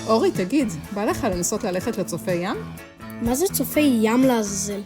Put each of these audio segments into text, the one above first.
אורי, תגיד, בא לך לנסות ללכת לצופי ים? מה זה צופי ים לעזאזל?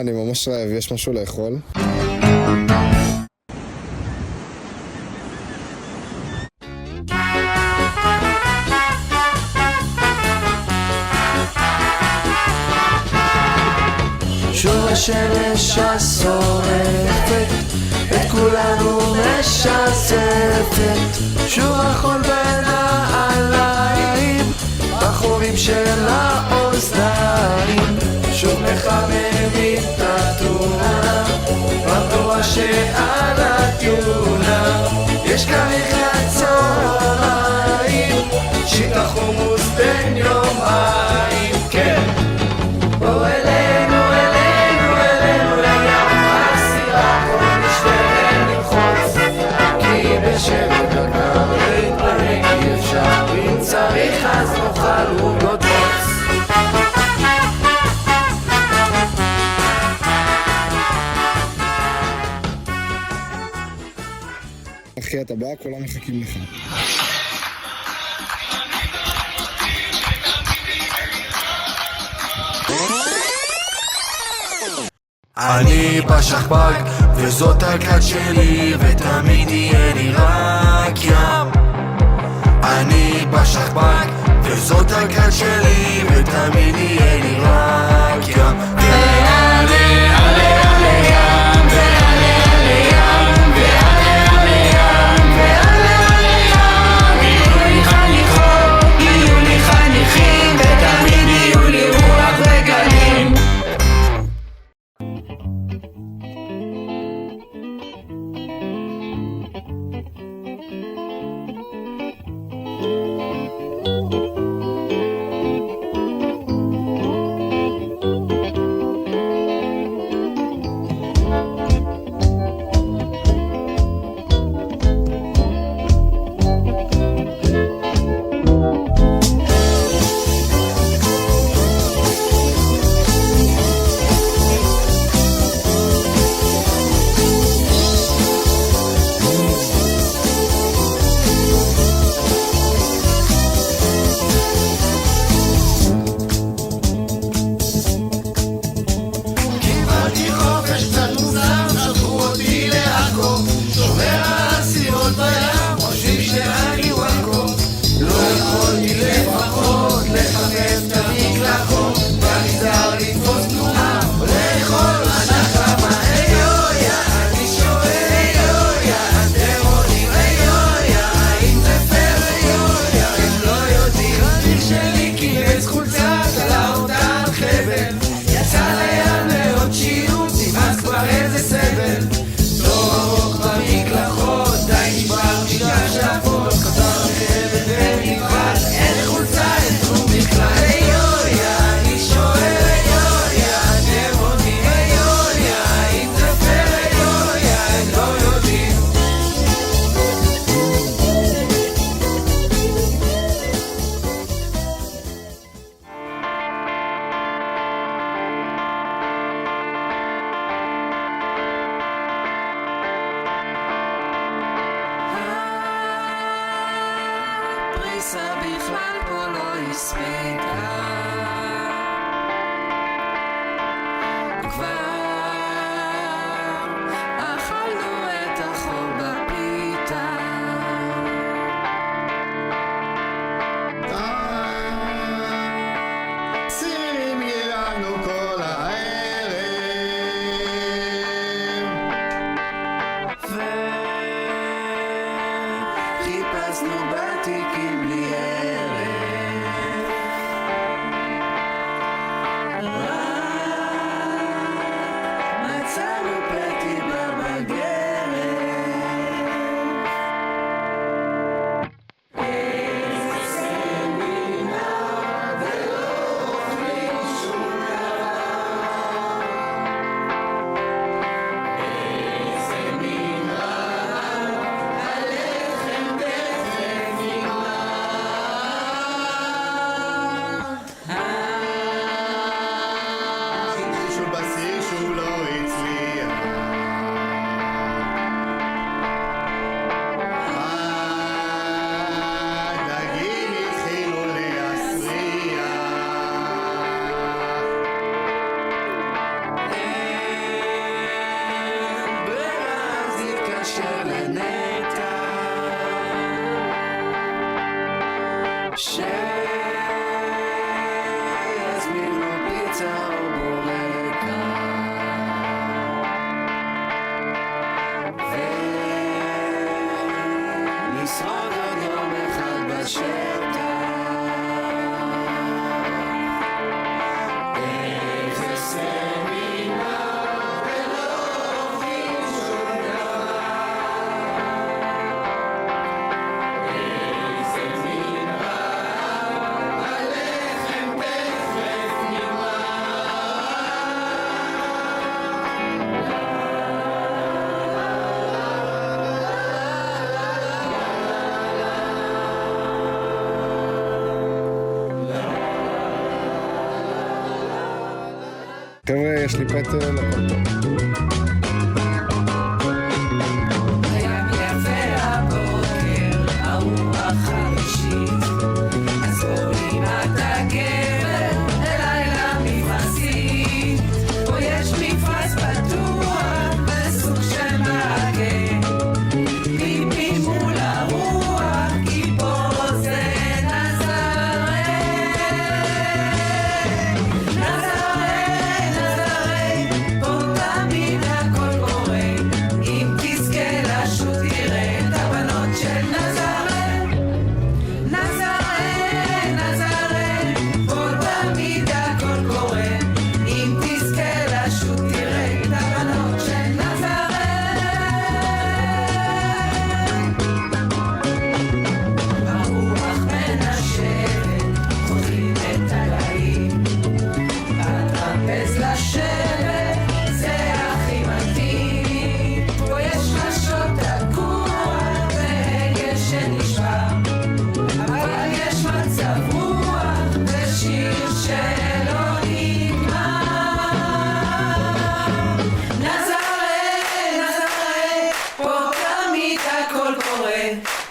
אני ממש רעב, יש משהו לאכול? שוב השמש השורפת, את כולנו משזפת. שוב החול בנעליים, בחורים של האוזניים. שוב מחממים את התונה, במדורה שעל הטיונה. יש כריך לצהריים, שיטה חומוס בין יומיים. כן, בואו אלינו, אלינו, אלינו לים הסירה, בואו נשתרן למחוץ, כי בשבת הקר להתפרק אי אפשר, אם צריך אז נאכל עוגות מוץ. אחי, אתה בא, כולם מחכים לך. אני בשכבג, וזאת הכת שלי, ותמיד יהיה לי רק ים. אני בשכבג, וזאת הכת שלי, ותמיד יהיה לי רק ים. ועלה, עלה, עלה ים, ועלה, עלה ים, ועלה, עלה ים, ועלה, עלה ים. יהיו לי חניכות, יהיו לי חניכים, ותמיד יהיו לי רוח וגלים. פריסה בכלל פה לא הספיקה. חבר'ה, יש לי פטר לכל טוב.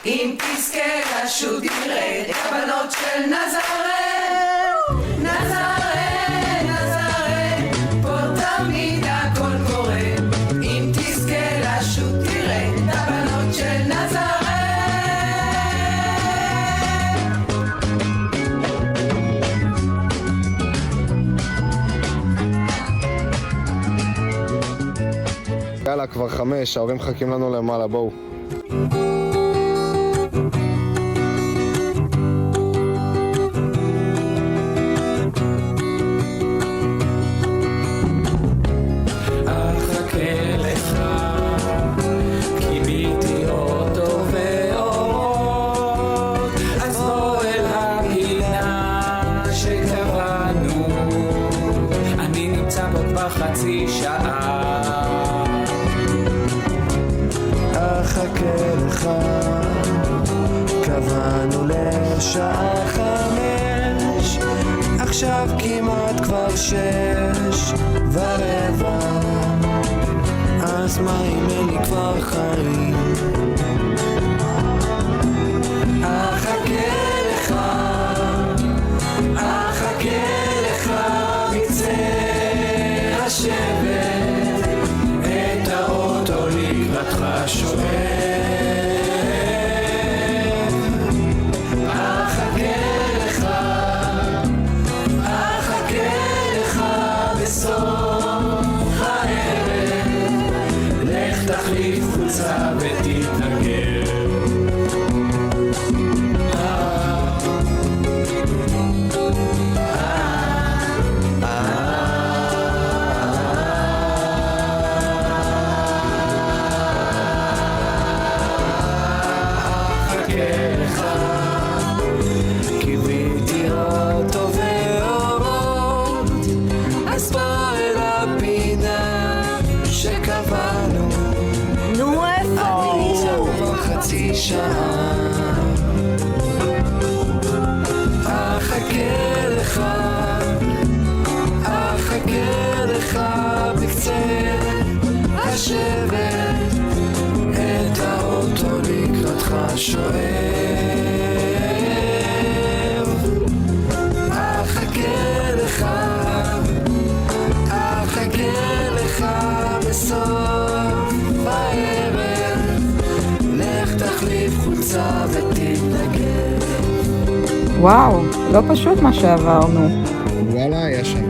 אם תזכה לשוט תראה את הבנות של נזרת, נזרת, נזרת, פה תמיד הכל קורה. אם תזכה לשוט תראה את הבנות של נזרת. יאללה, כבר 5, ההורים מחכים לנו למעלה, בואו. חצי שעה אחכה לך, קבענו לשעה 5, עכשיו כמעט כבר 6:15, אז מה אם אין לי כבר חיים? אחכה לך, אחכה לך בקצה השם שואב, אחכה לך, אחכה לך בסוף הערב, לך תחליף חולצה ותתנגד. וואו, לא פשוט מה שעברנו. וואלה, היה שם